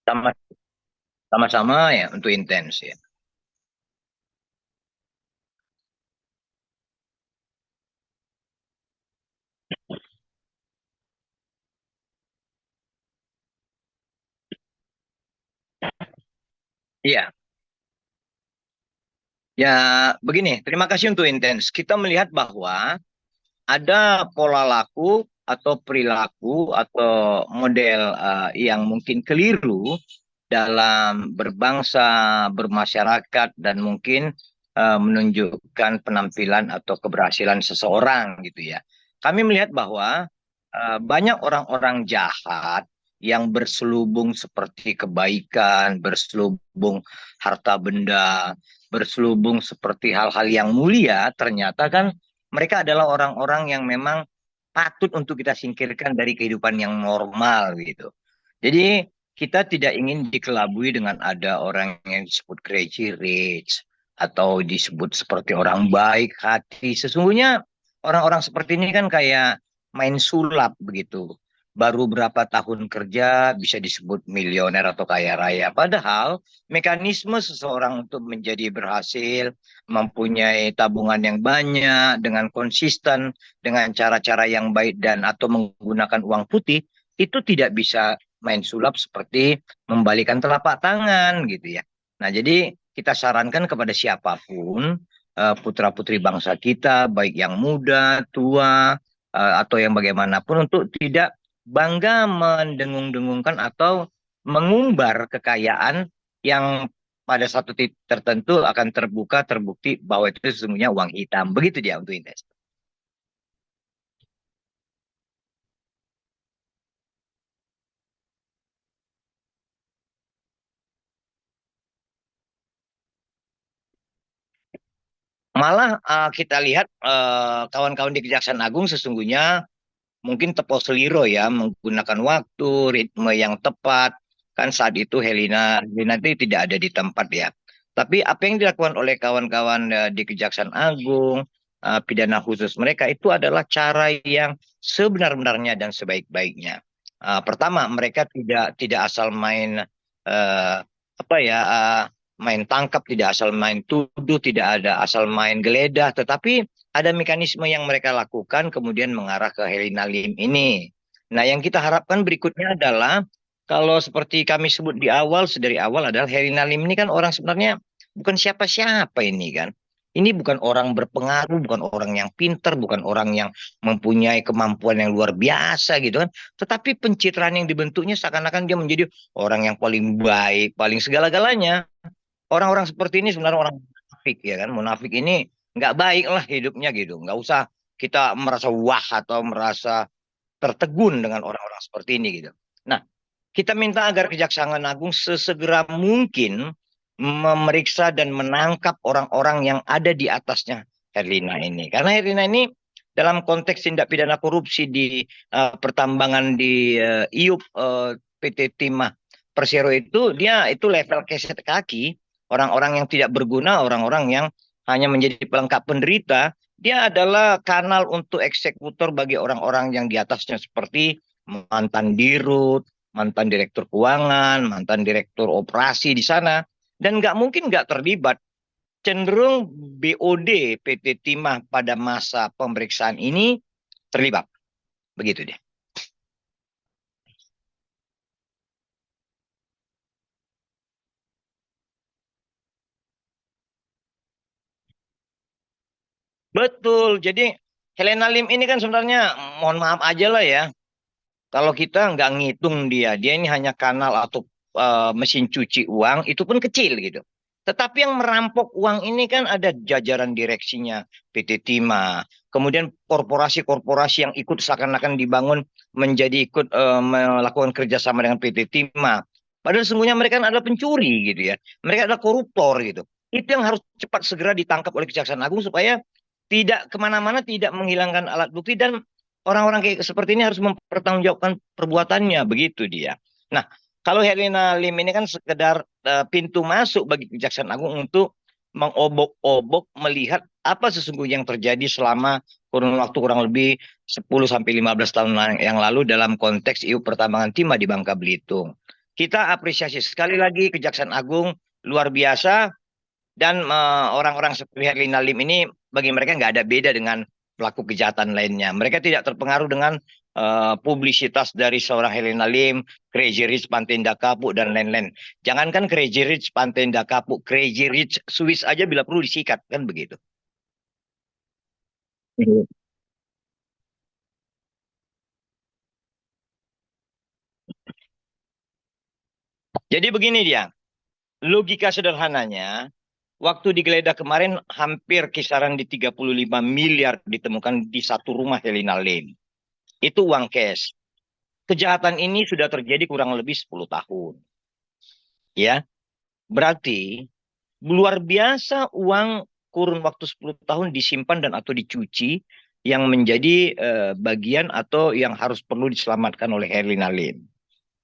Sama, sama-sama ya untuk intens ya. Iya, ya begini. Terima kasih untuk intens. Kita melihat bahwa ada pola laku atau perilaku atau model yang mungkin keliru dalam berbangsa, bermasyarakat, dan mungkin menunjukkan penampilan atau keberhasilan seseorang gitu ya. Kami melihat bahwa banyak orang-orang jahat yang berselubung seperti kebaikan, berselubung harta benda, berselubung seperti hal-hal yang mulia, ternyata kan mereka adalah orang-orang yang memang patut untuk kita singkirkan dari kehidupan yang normal gitu. Jadi kita tidak ingin dikelabui dengan ada orang yang disebut crazy rich atau disebut seperti orang baik hati. Sesungguhnya orang-orang seperti ini kan kayak main sulap begitu. Baru berapa tahun kerja bisa disebut miliuner atau kaya raya. Padahal mekanisme seseorang untuk menjadi berhasil, mempunyai tabungan yang banyak, dengan konsisten, dengan cara-cara yang baik dan atau menggunakan uang putih, itu tidak bisa main sulap seperti membalikan telapak tangan gitu ya. Nah, jadi kita sarankan kepada siapapun putra-putri bangsa kita, baik yang muda, tua, atau yang bagaimanapun untuk tidak bangga mendengung-dengungkan atau mengumbar kekayaan yang pada satu titik tertentu akan terbuka terbukti bahwa itu sesungguhnya uang hitam. Begitu dia untuk investasi. Malah kita lihat kawan-kawan di Kejaksaan Agung sesungguhnya mungkin tepo seliro ya menggunakan waktu, ritme yang tepat. Kan saat itu Helena itu tidak ada di tempat ya. Tapi apa yang dilakukan oleh kawan-kawan di Kejaksaan Agung, pidana khusus mereka itu adalah cara yang sebenar-benarnya dan sebaik-baiknya. Pertama, mereka tidak asal main apa ya main tangkap, tidak asal main tuduh, tidak ada asal main geledah, tetapi ada mekanisme yang mereka lakukan kemudian mengarah ke Helena Lim ini. Nah, yang kita harapkan berikutnya adalah kalau seperti kami sebut di awal, sedari awal adalah Helena Lim ini kan orang sebenarnya bukan siapa-siapa ini kan. Ini bukan orang berpengaruh, bukan orang yang pinter, bukan orang yang mempunyai kemampuan yang luar biasa gitu kan. Tetapi pencitraan yang dibentuknya seakan-akan dia menjadi orang yang paling baik, paling segala-galanya. Orang-orang seperti ini sebenarnya orang munafik ya kan. Munafik ini nggak baik lah hidupnya gitu. Nggak usah kita merasa wah atau merasa tertegun dengan orang-orang seperti ini gitu. Nah, kita minta agar Kejaksaan Agung sesegera mungkin memeriksa dan menangkap orang-orang yang ada di atasnya Herlina ini. Karena Herlina ini dalam konteks tindak pidana korupsi di pertambangan di IUP PT Timah Persero itu dia itu level keset kaki, orang-orang yang tidak berguna, orang-orang yang hanya menjadi pelengkap penderita, dia adalah kanal untuk eksekutor bagi orang-orang yang di atasnya seperti mantan dirut, mantan direktur keuangan, mantan direktur operasi di sana, dan nggak mungkin nggak terlibat. Cenderung BOD PT Timah pada masa pemeriksaan ini terlibat. Begitu deh. Betul. Jadi Helena Lim ini kan sebenarnya mohon maaf aja lah ya. Kalau kita nggak ngitung dia ini hanya kanal atau mesin cuci uang, itu pun kecil gitu. Tetapi yang merampok uang ini kan ada jajaran direksinya PT Timah, kemudian korporasi-korporasi yang ikut seakan-akan dibangun menjadi ikut melakukan kerjasama dengan PT Timah. Padahal sesungguhnya mereka adalah pencuri gitu ya, mereka adalah koruptor gitu. Itu yang harus cepat segera ditangkap oleh Kejaksaan Agung supaya tidak kemana-mana, tidak menghilangkan alat bukti dan orang-orang kayak seperti ini harus mempertanggungjawabkan perbuatannya, begitu dia. Nah, kalau Herlina Lim ini kan sekedar pintu masuk bagi Kejaksaan Agung untuk mengobok-obok melihat apa sesungguhnya yang terjadi selama kurun waktu kurang lebih 10 sampai 15 tahun yang lalu dalam konteks IU pertambangan timah di Bangka Belitung. Kita apresiasi sekali lagi Kejaksaan Agung luar biasa dan orang-orang seperti Herlina Lim ini bagi mereka nggak ada beda dengan pelaku kejahatan lainnya. Mereka tidak terpengaruh dengan publisitas dari seorang Herlina Lim, Crazy Rich Pantenda Kapuk dan lain-lain. Jangankan Crazy Rich Pantenda Kapuk, Crazy Rich Swiss aja bila perlu disikat kan begitu. Jadi begini dia, logika sederhananya, waktu digeledah kemarin hampir kisaran di 35 miliar ditemukan di satu rumah Helena Lim. Itu uang cash. Kejahatan ini sudah terjadi kurang lebih 10 tahun. Ya, berarti luar biasa uang kurun waktu 10 tahun disimpan dan atau dicuci yang menjadi bagian atau yang harus perlu diselamatkan oleh Herlina Lim.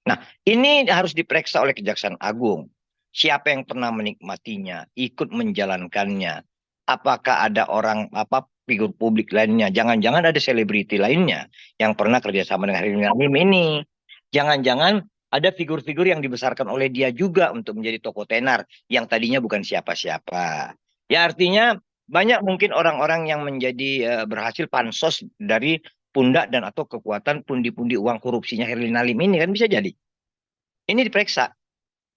Nah, ini harus diperiksa oleh Kejaksaan Agung. Siapa yang pernah menikmatinya, ikut menjalankannya. Apakah ada orang apa figur publik lainnya? Jangan-jangan ada selebriti lainnya yang pernah kerjasama dengan Herlina Lim ini. Jangan-jangan ada figur-figur yang dibesarkan oleh dia juga untuk menjadi tokoh tenar yang tadinya bukan siapa-siapa. Ya artinya banyak mungkin orang-orang yang menjadi berhasil pansos dari pundak dan atau kekuatan pundi-pundi uang korupsinya Herlina Lim ini kan bisa jadi. Ini diperiksa.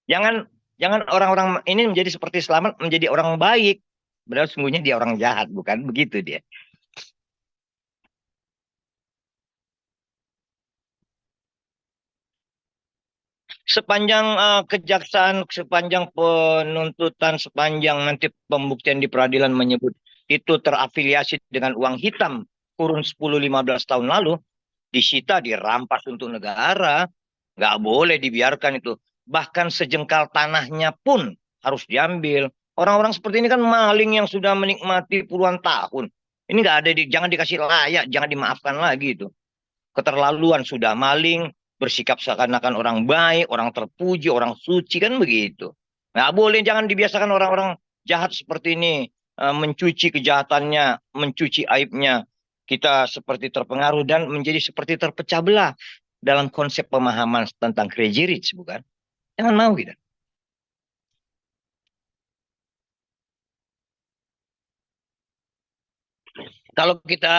Jangan jangan orang-orang ini menjadi seperti selamat menjadi orang baik. Padahal sungguhnya dia orang jahat, bukan begitu dia. Sepanjang kejaksaan, sepanjang penuntutan, sepanjang nanti pembuktian di peradilan menyebut itu terafiliasi dengan uang hitam kurun 10-15 tahun lalu, disita, dirampas untuk negara, nggak boleh dibiarkan itu. Bahkan sejengkal tanahnya pun harus diambil. Orang-orang seperti ini kan maling yang sudah menikmati puluhan tahun. Ini nggak ada, jangan dikasih layak, jangan dimaafkan lagi itu. Keterlaluan sudah maling, bersikap seakan-akan orang baik, orang terpuji, orang suci kan begitu. Nggak boleh, jangan dibiasakan orang-orang jahat seperti ini mencuci kejahatannya, mencuci aibnya. Kita seperti terpengaruh dan menjadi seperti terpecah belah dalam konsep pemahaman tentang crazy rich, bukan? Jangan mau kita. Kalau kita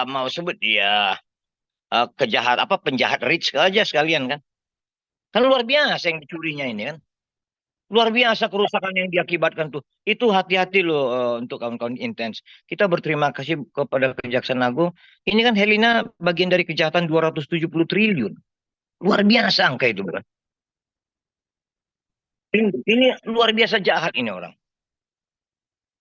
mau sebut dia kejahat apa penjahat rich aja sekalian kan. Kan luar biasa yang dicurinya ini kan. Luar biasa kerusakan yang diakibatkan tuh. Itu hati-hati loh untuk kawan-kawan intens. Kita berterima kasih kepada Kejaksaan Agung. Ini kan Helena bagian dari kejahatan 270 triliun. Luar biasa angka itu, bukan? Ini luar biasa jahat ini orang.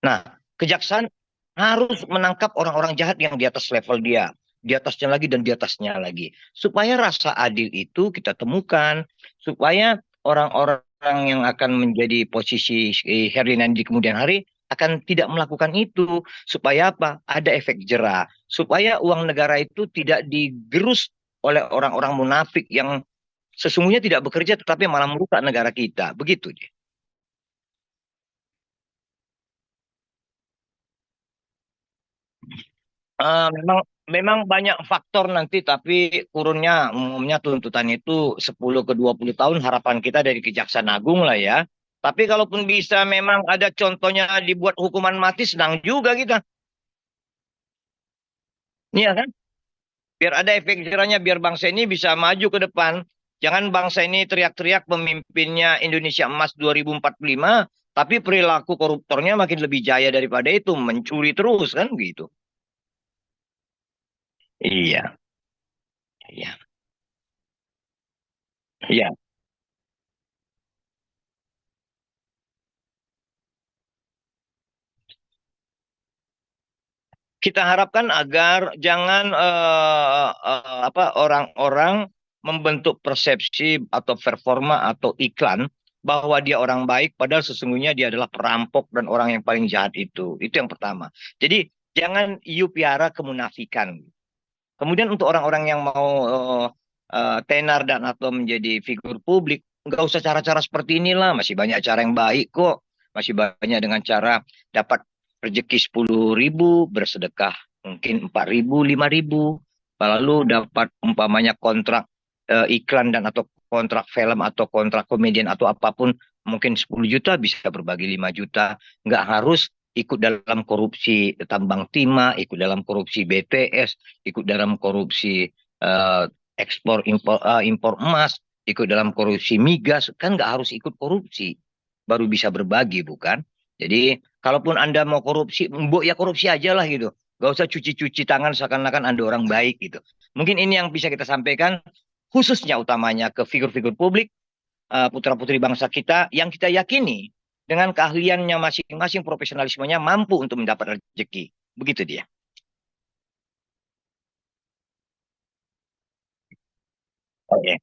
Nah, kejaksaan harus menangkap orang-orang jahat yang di atas level dia, di atasnya lagi dan di atasnya lagi. Supaya rasa adil itu kita temukan, supaya orang-orang yang akan menjadi posisi Herlina di kemudian hari akan tidak melakukan itu. Supaya apa? Ada efek jera. Supaya uang negara itu tidak digerus oleh orang-orang munafik yang sesungguhnya tidak bekerja tetapi malah merusak negara kita. Begitu. Memang memang banyak faktor nanti tapi kurunnya umumnya tuntutan itu 10 ke 20 tahun harapan kita dari Kejaksaan Agung lah ya. Tapi kalaupun bisa memang ada contohnya dibuat hukuman mati senang juga kita. Iya kan? Biar ada efek jerahnya biar bangsa ini bisa maju ke depan. Jangan bangsa ini teriak-teriak pemimpinnya Indonesia Emas 2045 tapi perilaku koruptornya makin lebih jaya daripada itu, mencuri terus kan gitu. Iya, iya, iya. Kita harapkan agar jangan apa orang-orang membentuk persepsi atau performa atau iklan bahwa dia orang baik padahal sesungguhnya dia adalah perampok dan orang yang paling jahat itu. Itu yang pertama. Jadi jangan you piara kemunafikan. Kemudian untuk orang-orang yang mau tenar dan atau menjadi figur publik, nggak usah cara-cara seperti inilah. Masih banyak cara yang baik kok. Masih banyak dengan cara dapat rezeki 10.000, bersedekah mungkin 4.000, 5.000. Lalu dapat umpamanya kontrak. iklan dan atau kontrak film atau kontrak komedian atau apapun mungkin 10 juta bisa berbagi 5 juta. Nggak harus ikut dalam korupsi tambang timah, ikut dalam korupsi BTS, ikut dalam korupsi eh, ekspor impor emas, ikut dalam korupsi migas. Kan nggak harus ikut korupsi. Baru bisa berbagi, bukan? Jadi, kalaupun Anda mau korupsi, mbok ya korupsi aja lah gitu. Gak usah cuci-cuci tangan seakan-akan Anda orang baik gitu. Mungkin ini yang bisa kita sampaikan khususnya utamanya ke figur-figur publik, putra-putri bangsa kita yang kita yakini dengan keahliannya masing-masing, profesionalismenya mampu untuk mendapat rezeki. Begitu dia. Oke.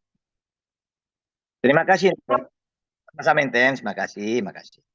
Terima kasih. Sama-sama, Terima kasih. Terima kasih.